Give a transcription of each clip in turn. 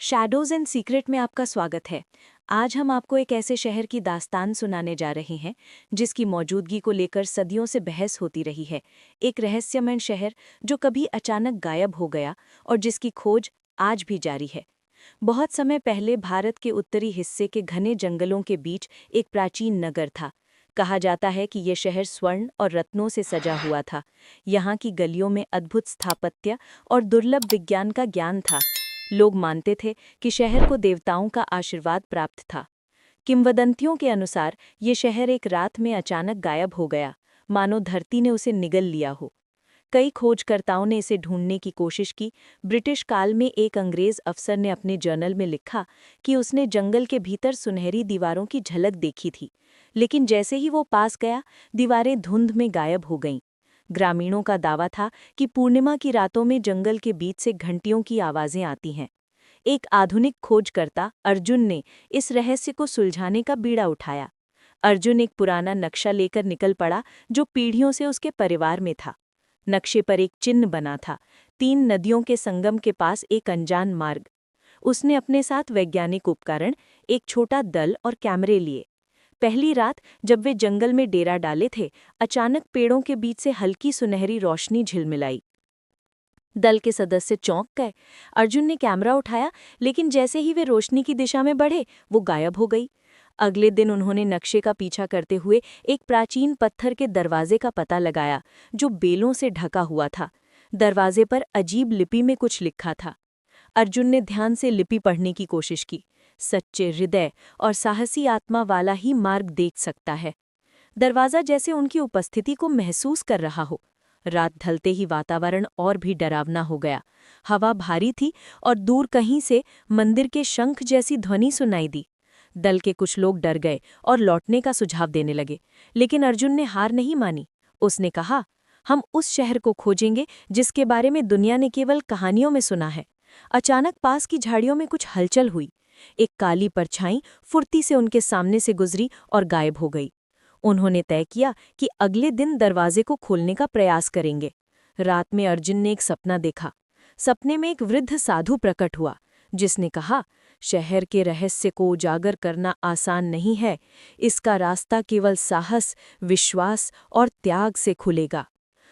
Shadows and secret में आपका स्वागत है। आज हम आपको एक ऐसे शहर की दास्तान सुनाने जा रहे हैं जिसकी मौजूदगी को लेकर सदियों से बहस होती रही है। एक रहस्यमय शहर जो कभी अचानक गायब हो गया और जिसकी खोज आज भी जारी है। बहुत समय पहले भारत के उत्तरी हिस्से के घने जंगलों के बीच एक प्राचीन नगर था। कहा जाता है कि ये शहर स्वर्ण और रत्नों से सजा हुआ था। यहाँ की गलियों में अद्भुत स्थापत्य और दुर्लभ विज्ञान का ज्ञान था। लोग मानते थे कि शहर को देवताओं का आशीर्वाद प्राप्त था। किंवदंतियों के अनुसार ये शहर एक रात में अचानक गायब हो गया, मानो धरती ने उसे निगल लिया हो। कई खोजकर्ताओं ने इसे ढूंढने की कोशिश की। ब्रिटिश काल में एक अंग्रेज अफसर ने अपने जर्नल में लिखा कि उसने जंगल के भीतर सुनहरी दीवारों की झलक देखी थी, लेकिन जैसे ही वो पास गया, दीवारें धुंध में गायब हो गईं। ग्रामीणों का दावा था कि पूर्णिमा की रातों में जंगल के बीच से घंटियों की आवाजें आती हैं। एक आधुनिक खोजकर्ता अर्जुन ने इस रहस्य को सुलझाने का बीड़ा उठाया। अर्जुन एक पुराना नक्शा लेकर निकल पड़ा जो पीढ़ियों से उसके परिवार में था। नक्शे पर एक चिन्ह बना था, 3 नदियों के संगम के पास एक अनजान मार्ग। उसने अपने साथ वैज्ञानिक उपकरण, एक छोटा दल और कैमरे लिए। पहली रात जब वे जंगल में डेरा डाले थे, अचानक पेड़ों के बीच से हल्की सुनहरी रोशनी झिलमिलाई। दल के सदस्य चौंक गए। अर्जुन ने कैमरा उठाया, लेकिन जैसे ही वे रोशनी की दिशा में बढ़े, वो गायब हो गई। अगले दिन उन्होंने नक्शे का पीछा करते हुए एक प्राचीन पत्थर के दरवाजे का पता लगाया, जो बेलों से ढका हुआ था। दरवाजे पर अजीब लिपि में कुछ लिखा था। अर्जुन ने ध्यान से लिपि पढ़ने की कोशिश की। सच्चे हृदय और साहसी आत्मा वाला ही मार्ग देख सकता है। दरवाजा जैसे उनकी उपस्थिति को महसूस कर रहा हो। रात ढलते ही वातावरण और भी डरावना हो गया। हवा भारी थी और दूर कहीं से मंदिर के शंख जैसी ध्वनि सुनाई दी। दल के कुछ लोग डर गए और लौटने का सुझाव देने लगे, लेकिन अर्जुन ने हार नहीं मानी। उसने कहा, हम उस शहर को खोजेंगे जिसके बारे में दुनिया ने केवल कहानियों में सुना है। अचानक पास की झाड़ियों में कुछ हलचल हुई। एक काली परछाई फुर्ती से उनके सामने से गुजरी और गायब हो गई। उन्होंने तय किया कि अगले दिन दरवाजे को खोलने का प्रयास करेंगे। रात में अर्जुन ने एक सपना देखा। सपने में एक वृद्ध साधु प्रकट हुआ, जिसने कहा, शहर के रहस्य को उजागर करना आसान नहीं है। इसका रास्ता केवल साहस, विश्वास और त्याग से खुलेगा।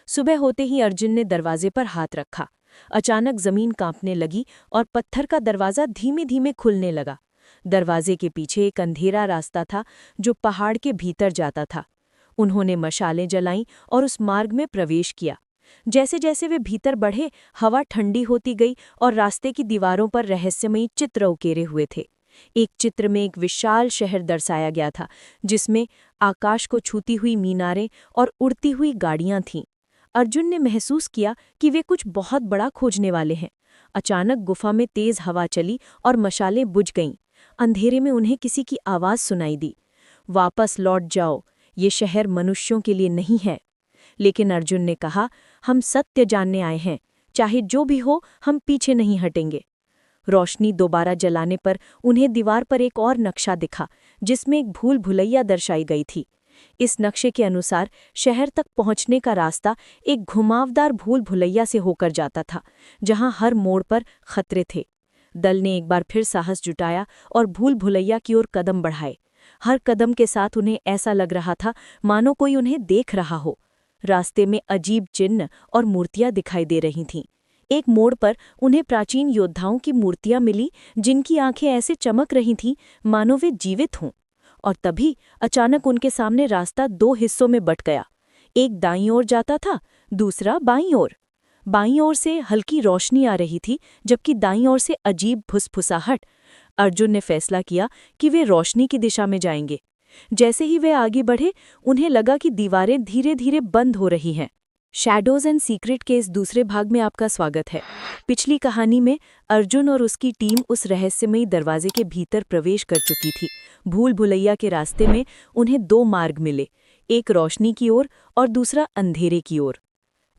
सुबह होते ही अर्जुन ने दरवाजे पर हाथ रखा। अचानक जमीन कांपने लगी और पत्थर का दरवाजा धीमे धीमे खुलने लगा। दरवाजे के पीछे एक अंधेरा रास्ता था जो पहाड़ के भीतर जाता था। उन्होंने मशालें जलाईं और उस मार्ग में प्रवेश किया। जैसे जैसे वे भीतर बढ़े, हवा ठंडी होती गई और रास्ते की दीवारों पर रहस्यमयी चित्र उकेरे हुए थे। एक चित्र में एक विशाल शहर दर्शाया गया था, जिसमें आकाश को छूती हुई मीनारें और उड़ती हुई गाड़ियां थीं। अर्जुन ने महसूस किया कि वे कुछ बहुत बड़ा खोजने वाले हैं। अचानक गुफा में तेज हवा चली और मशालें बुझ गईं। अंधेरे में उन्हें किसी की आवाज़ सुनाई दी, वापस लौट जाओ, ये शहर मनुष्यों के लिए नहीं है। लेकिन अर्जुन ने कहा, हम सत्य जानने आए हैं, चाहे जो भी हो हम पीछे नहीं हटेंगे। रोशनी दोबारा जलाने पर उन्हें दीवार पर एक और नक्शा दिखा, जिसमें एक भूल भुलैया दर्शाई गई थी। इस नक्शे के अनुसार शहर तक पहुंचने का रास्ता एक घुमावदार भूल भुलैया से होकर जाता था, जहां हर मोड़ पर खतरे थे। दल ने एक बार फिर साहस जुटाया और भूल भुलैया की ओर कदम बढ़ाए। हर कदम के साथ उन्हें ऐसा लग रहा था मानो कोई उन्हें देख रहा हो। रास्ते में अजीब चिन्ह और मूर्तियां दिखाई दे रही थीं। एक मोड़ पर उन्हें प्राचीन योद्धाओं की मूर्तियां मिली, जिनकी आंखें ऐसे चमक रही थीं मानो वे जीवित हों। और तभी अचानक उनके सामने रास्ता 2 हिस्सों में बंट गया। एक दाईं ओर जाता था, दूसरा बाईं ओर। बाईं ओर से हल्की रोशनी आ रही थी, जबकि दाईं ओर से अजीब फुसफुसाहट। अर्जुन ने फैसला किया कि वे रोशनी की दिशा में जाएंगे। जैसे ही वे आगे बढ़े, उन्हें लगा कि दीवारें धीरे धीरे बंद हो रही हैं। शैडोज एंड सीक्रेट के इस दूसरे भाग में आपका स्वागत है। पिछली कहानी में अर्जुन और उसकी टीम उस रहस्यमयी दरवाजे के भीतर प्रवेश कर चुकी थी। भूल भुलैया के रास्ते में उन्हें 2 मार्ग मिले, एक रोशनी की ओर और दूसरा अंधेरे की ओर।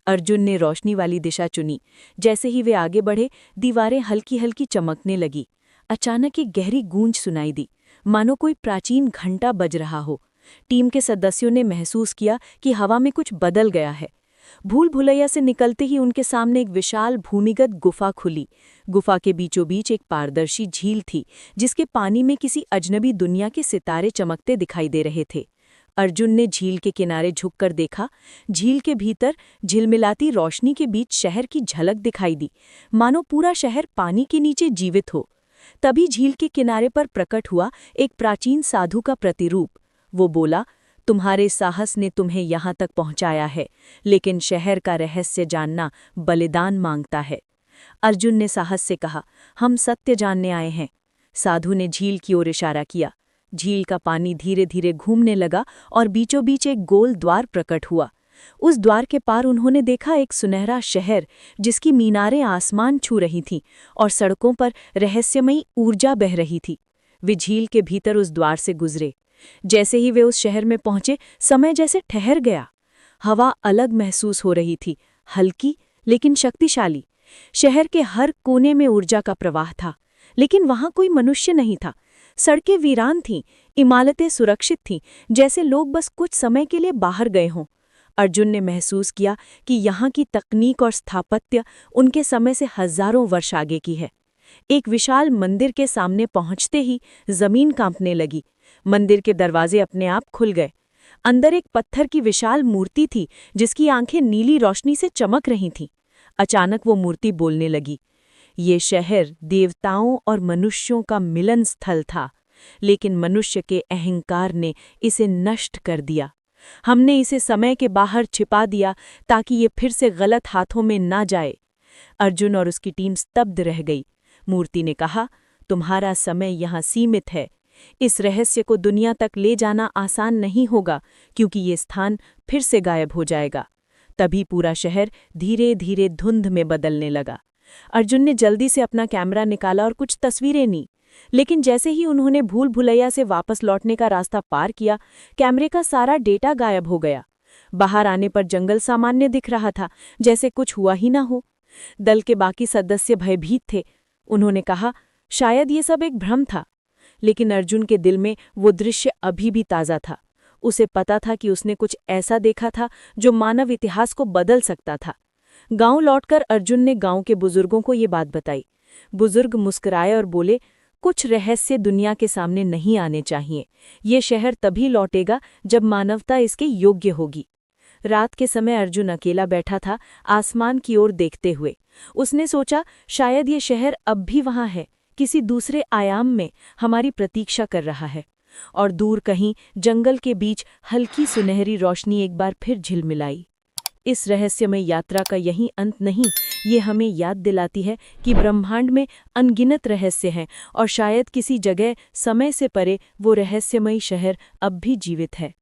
अर्जुन ने रोशनी वाली दिशा चुनी। जैसे ही वे आगे बढ़े, दीवारें हल्की हल्की चमकने लगी। अचानक एक गहरी गूंज सुनाई दी, मानो कोई प्राचीन घंटा बज रहा हो। टीम के सदस्यों ने महसूस किया कि हवा में कुछ बदल गया है। भूल भुलैया से निकलते ही उनके सामने एक विशाल भूमिगत गुफा खुली। गुफा के बीचों बीच एक पारदर्शी झील थी, जिसके पानी में किसी अजनबी दुनिया के सितारे चमकते दिखाई दे रहे थे। अर्जुन ने झील के किनारे झुककर देखा। झील के भीतर झिलमिलाती रोशनी के बीच शहर की झलक दिखाई दी, मानो पूरा शहर पानी के नीचे जीवित हो। तभी झील के किनारे पर प्रकट हुआ एक प्राचीन साधु का प्रतिरूप। वो बोला, तुम्हारे साहस ने तुम्हें यहाँ तक पहुँचाया है, लेकिन शहर का रहस्य जानना बलिदान मांगता है। अर्जुन ने साहस से कहा, हम सत्य जानने आए हैं। साधु ने झील की ओर इशारा किया। झील का पानी धीरे धीरे घूमने लगा और बीचों बीच एक गोल द्वार प्रकट हुआ। उस द्वार के पार उन्होंने देखा एक सुनहरा शहर, जिसकी मीनारें आसमान छू रही थीं और सड़कों पर रहस्यमयी ऊर्जा बह रही थी। वे झील के भीतर उस द्वार से गुजरे। जैसे ही वे उस शहर में पहुंचे, समय जैसे ठहर गया। हवा अलग महसूस हो रही थी, हल्की लेकिन शक्तिशाली। शहर के हर कोने में ऊर्जा का प्रवाह था, लेकिन वहां कोई मनुष्य नहीं था। सड़कें वीरान थीं, इमारतें सुरक्षित थीं, जैसे लोग बस कुछ समय के लिए बाहर गए हों। अर्जुन ने महसूस किया कि यहाँ की तकनीक और स्थापत्य उनके समय से हजारों वर्ष आगे की है। एक विशाल मंदिर के सामने पहुंचते ही जमीन कांपने लगी। मंदिर के दरवाजे अपने आप खुल गए। अंदर एक पत्थर की विशाल मूर्ति थी, जिसकी आंखें नीली रोशनी से चमक रही थीं। अचानक वो मूर्ति बोलने लगी। ये शहर देवताओं और मनुष्यों का मिलन स्थल था, लेकिन मनुष्य के अहंकार ने इसे नष्ट कर दिया। हमने इसे समय के बाहर छिपा दिया ताकि ये फिर से गलत हाथों में ना जाए। अर्जुन और उसकी टीम स्तब्ध रह गई। मूर्ति ने कहा, तुम्हारा समय यहाँ सीमित है। इस रहस्य को दुनिया तक ले जाना आसान नहीं होगा, क्योंकि ये स्थान फिर से गायब हो जाएगा। तभी पूरा शहर धीरे धीरे धुंध में बदलने लगा। अर्जुन ने जल्दी से अपना कैमरा निकाला और कुछ तस्वीरें ली, लेकिन जैसे ही उन्होंने भूल भुलैया से वापस लौटने का रास्ता पार किया, कैमरे का सारा डेटा गायब हो गया। बाहर आने पर जंगल सामान्य दिख रहा था, जैसे कुछ हुआ ही ना हो। दल के बाकी सदस्य भयभीत थे। उन्होंने कहा, शायद ये सब एक भ्रम था। लेकिन अर्जुन के दिल में वो दृश्य अभी भी ताज़ा था। उसे पता था कि उसने कुछ ऐसा देखा था जो मानव इतिहास को बदल सकता था। गांव लौटकर अर्जुन ने गांव के बुजुर्गों को ये बात बताई। बुजुर्ग मुस्कुराए और बोले, कुछ रहस्य दुनिया के सामने नहीं आने चाहिए। ये शहर तभी लौटेगा जब मानवता इसके योग्य होगी। रात के समय अर्जुन अकेला बैठा था, आसमान की ओर देखते हुए। उसने सोचा, शायद ये शहर अब भी वहाँ है, किसी दूसरे आयाम में हमारी प्रतीक्षा कर रहा है। और दूर कहीं जंगल के बीच हल्की सुनहरी रोशनी एक बार फिर झिलमिलाई। इस रहस्यमय यात्रा का यही अंत नहीं, ये हमें याद दिलाती है कि ब्रह्मांड में अनगिनत रहस्य हैं और शायद किसी जगह समय से परे वो रहस्यमयी शहर अब भी जीवित है।